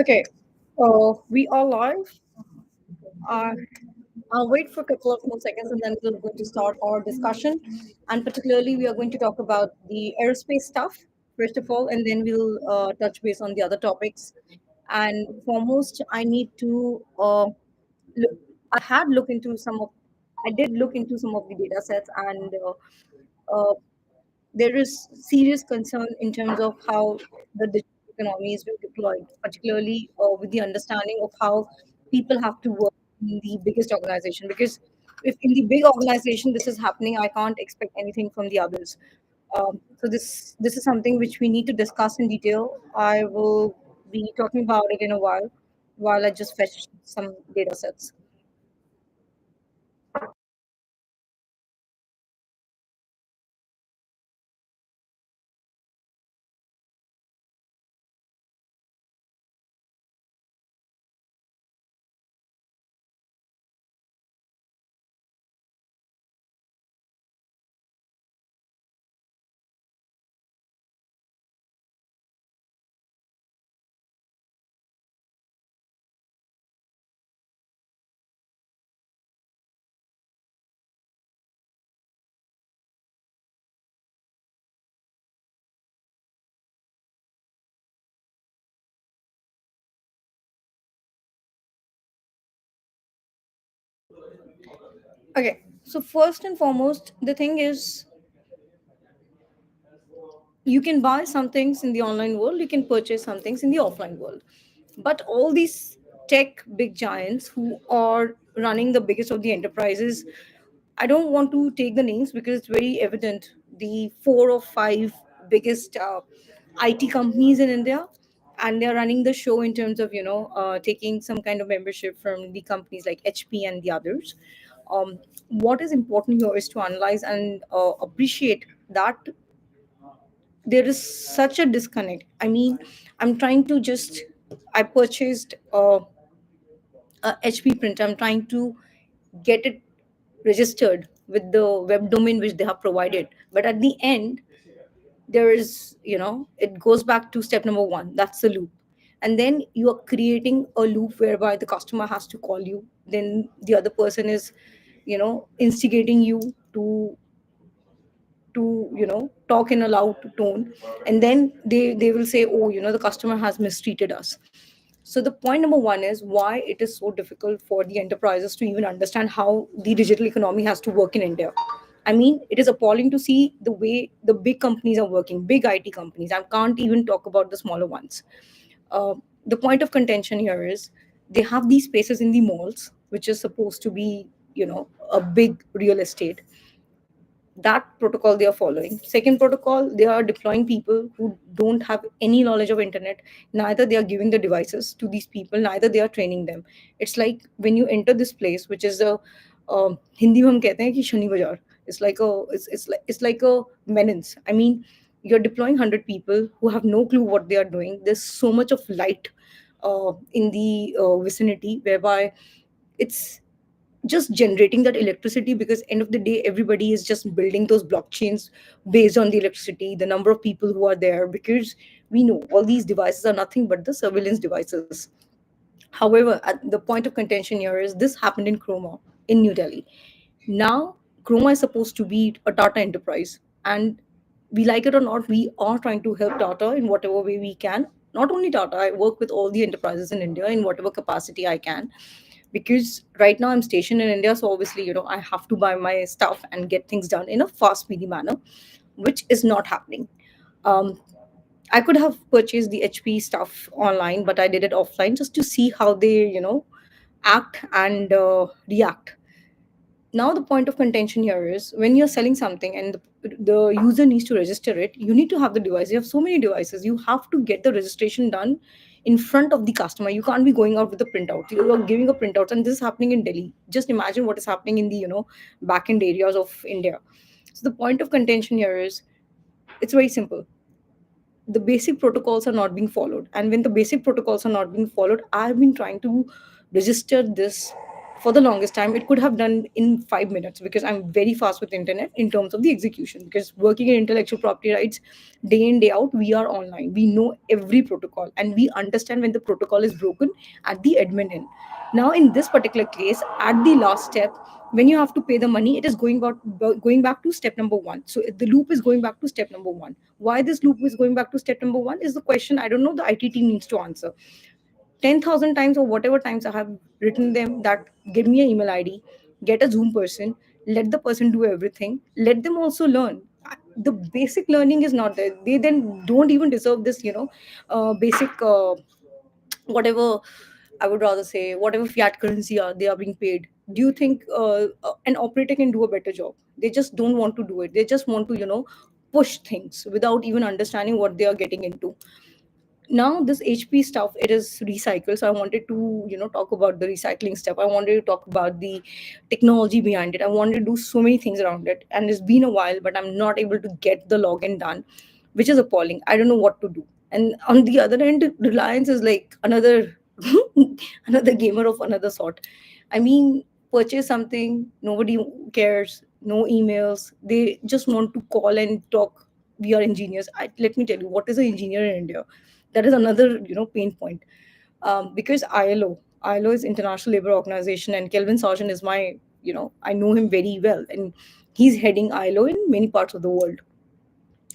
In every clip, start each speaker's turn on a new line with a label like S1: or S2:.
S1: Okay, we are live. Uh, I'll wait for a couple of more seconds and then we're going to start our discussion. And particularly, we are going to talk about the aerospace stuff, first of all, and then we'll touch base on the other topics. And foremost, I need to look, I had look into some of, I did look into some of the data sets, and uh, there is serious concern in terms of how the digital economy is being deployed, particularly with the understanding of how people have to work in the biggest organization. Because if in the big organization this is happening, I can't expect anything from the others. So this is something which we need to discuss in detail. I will be talking about it in a while I just fetch some data sets. Okay, so first and foremost, the thing is you can buy some things in the online world, you can purchase some things in the offline world. But all these tech big giants who are running the biggest of the enterprises, I don't want to take the names because it's very evident. The four or five biggest IT companies in India, and they're running the show in terms of taking some kind of membership from the companies like HP and the others. What is important here is to analyze and appreciate that there is such a disconnect. I mean, I'm trying to just, I purchased a HP printer. I'm trying to get it registered with the web domain which they have provided. But at the end, there is, it goes back to step number one. That's the loop. And then you are creating a loop whereby the customer has to call you. Then the other person is, instigating you to talk in a loud tone, and then they will say, oh, the customer has mistreated us. So the point number one is why it is so difficult for the enterprises to even understand how the digital economy has to work in India. I mean, it is appalling to see the way the big companies are working, big IT companies. I can't even talk about the smaller ones. uh, the point of contention here is they have these spaces in the malls which is supposed to be, a big real estate. That protocol they are following. Second protocol, they are deploying people who don't have any knowledge of internet. Neither they are giving the devices to these people, neither they are training them. It's like when you enter this place, which is a Hindi में हम कहते हैं कि शनि बाजार. It's like a menace. I mean, you're deploying 100 people who have no clue what they are doing. There's so much of light in the vicinity, whereby it's just generating that electricity, because end of the day everybody is just building those blockchains based on the electricity, the number of people who are there, because we know all these devices are nothing but the surveillance devices. However, at the point of contention here is this happened in Chroma in New Delhi. Now Chroma is supposed to be a Tata enterprise, and we like it or not, we are trying to help Tata in whatever way we can. Not only Tata, I work with all the enterprises in India in whatever capacity I can, because right now I'm stationed in India. So obviously, I have to buy my stuff and get things done in a fast, speedy manner, which is not happening. Um, I could have purchased the HP stuff online, but I did it offline just to see how they, act and react. Now the point of contention here is when you're selling something and the user needs to register it, you need to have the device. You have so many devices, you have to get the registration done in front of the customer. You can't be going out with a printout. You are giving a printout, and this is happening in Delhi. Just imagine what is happening in the back end areas of India. So the point of contention here is it's very simple. The basic protocols are not being followed, and when the basic protocols are not being followed, I've been trying to register this for the longest time it could have done in 5 minutes, because I'm very fast with internet in terms of the execution, because working in intellectual property rights day in day out, we are online, we know every protocol, and we understand when the protocol is broken at the admin end. Now in this particular case, at the last step, when you have to pay the money, it is going back to step number 1. So the loop is going back to step number 1. Why this loop is going back to step number 1 is the question I don't know the IT team needs to answer. 10,000 times or whatever times I have written them that give me an email ID, get a Zoom person, let the person do everything, let them also learn. The basic learning is not there. They then don't even deserve this, basic, whatever I would rather say, whatever fiat currency are they are being paid. Do you think an operator can do a better job? They just don't want to do it. They just want to, push things without even understanding what they are getting into. Now this HP stuff, it is recycled, so I wanted to talk about the recycling stuff. I wanted to talk about the technology behind it. I wanted to do so many things around it, and it's been a while, but I'm not able to get the login done, which is appalling. I don't know what to do. And on the other end, Reliance is like another another gamer of another sort. I mean, purchase something, nobody cares, no emails, they just want to call and talk. We are engineers. Let me tell you, what is an engineer in India? That is another pain point. Because ILO is International Labor Organization, and Kelvin Sargent is my, I know him very well, and he's heading ILO in many parts of the world.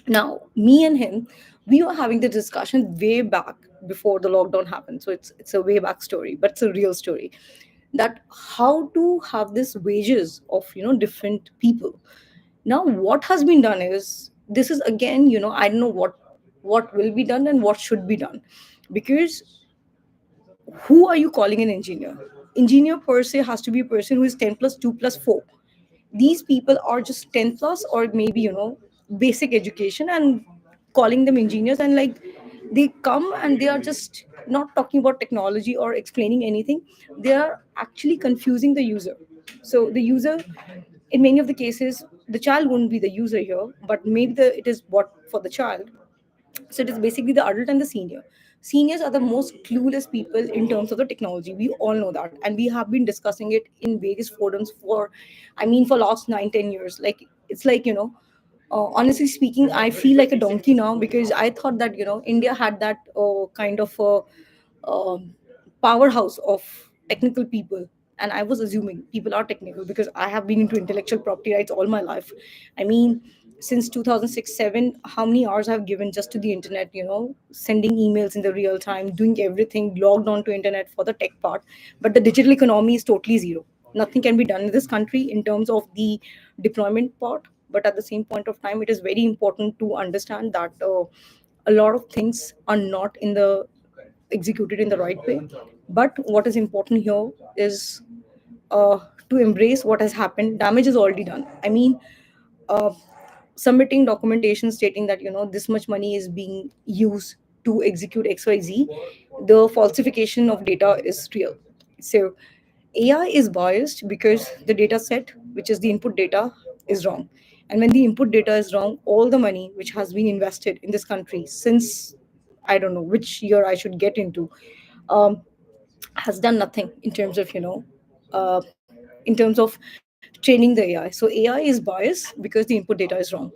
S1: Now me and him, we were having the discussion way back before the lockdown happened, so it's a way back story, but it's a real story, that how to have this wages of different people. Now what has been done is, this is again, I don't know what will be done and what should be done, because who are you calling an engineer? Engineer per se has to be a person who is 10 plus 2 plus 4. These people are just 10 plus, or maybe basic education, and calling them engineers, and like they come and they are just not talking about technology or explaining anything. They are actually confusing the user. So the user, in many of the cases, the child won't be the user here, but maybe it is what for the child. So it is basically the adult and the senior. Seniors are the most clueless people in terms of the technology. We all know that, and we have been discussing it in various forums for, I mean, for last 9 10 years. Like it's like honestly speaking, I feel like a donkey now, because I thought that India had that kind of um powerhouse of technical people, and I was assuming people are technical because I have been into intellectual property rights all my life. I mean, since 2006 7, how many hours I've given just to the internet, sending emails in the real time, doing everything, logged on to internet for the tech part. But the digital economy is totally zero. Nothing can be done in this country in terms of the deployment part. But at the same point of time, it is very important to understand that a lot of things are not in the executed in the right way. But what is important here is uh, to embrace what has happened. Damage is already done. I mean, uh, submitting documentation stating that this much money is being used to execute XYZ, the falsification of data is real. So AI is biased because the data set, which is the input data, is wrong. And when the input data is wrong, all the money which has been invested in this country since, I don't know which year I should get into, um, has done nothing in terms of in terms of training the AI. So AI is biased because the input data is wrong.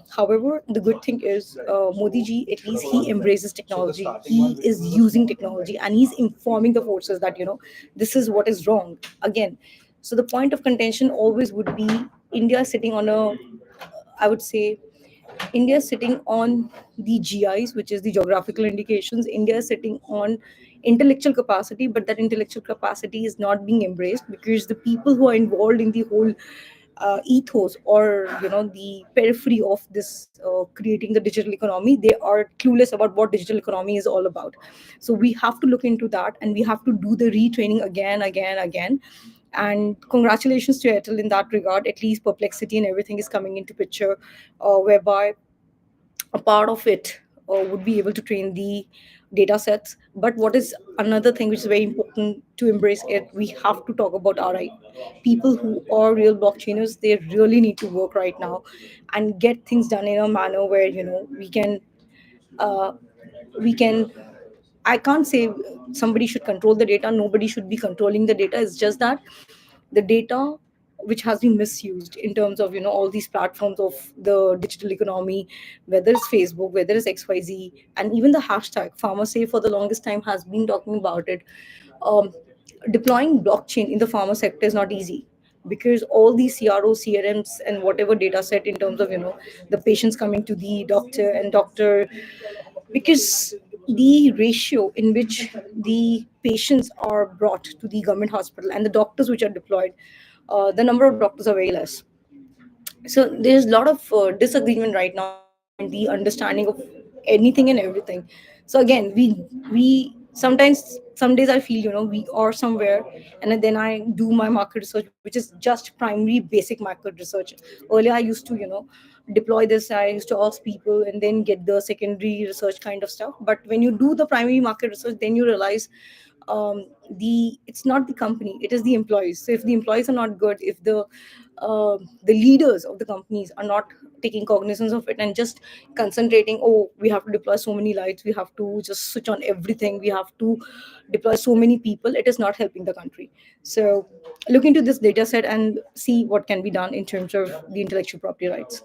S1: However, the good thing is Modi ji, at least he embraces technology. He is using technology and he's informing the forces that this is what is wrong. Again, so the point of contention always would be India sitting on a, I would say, India is sitting on the GIs, which is the geographical indications. India is sitting on intellectual capacity, but that intellectual capacity is not being embraced because the people who are involved in the whole ethos, or the periphery of this creating the digital economy, they are clueless about what digital economy is all about. So we have to look into that, and we have to do the retraining again. And congratulations to Airtel in that regard. At least Perplexity and everything is coming into picture, whereby a part of it would be able to train the data sets. But what is another thing which is very important to embrace it, we have to talk about RI. People who are real blockchainers, they really need to work right now and get things done in a manner where we can uh, we can I can't say somebody should control the data, nobody should be controlling the data. It's just that the data which has been misused in terms of all these platforms of the digital economy, whether it's Facebook, whether it's XYZ, and even the hashtag pharmacy for the longest time has been talking about it. um, Deploying blockchain in the pharma sector is not easy, because all these CRO, CRMs, and whatever data set in terms of the patients coming to the doctor, and doctor, because the ratio in which the patients are brought to the government hospital and the doctors which are deployed, the number of doctors are very less. So there's a lot of disagreement right now behind the understanding of anything and everything. So again, we sometimes, some days I feel we are somewhere, and then I do my market research, which is just primary basic market research. Earlier I used to deploy this, I used to ask people and then get the secondary research kind of stuff. But when you do the primary market research, then you realize the it's not the company, it is the employees. So if the employees are not good, if the leaders of the companies are not taking cognizance of it and just concentrating, oh, we have to deploy so many lights, we have to just switch on everything, we have to deploy so many people, it is not helping the country. So look into this data set and see what can be done in terms of the intellectual property rights.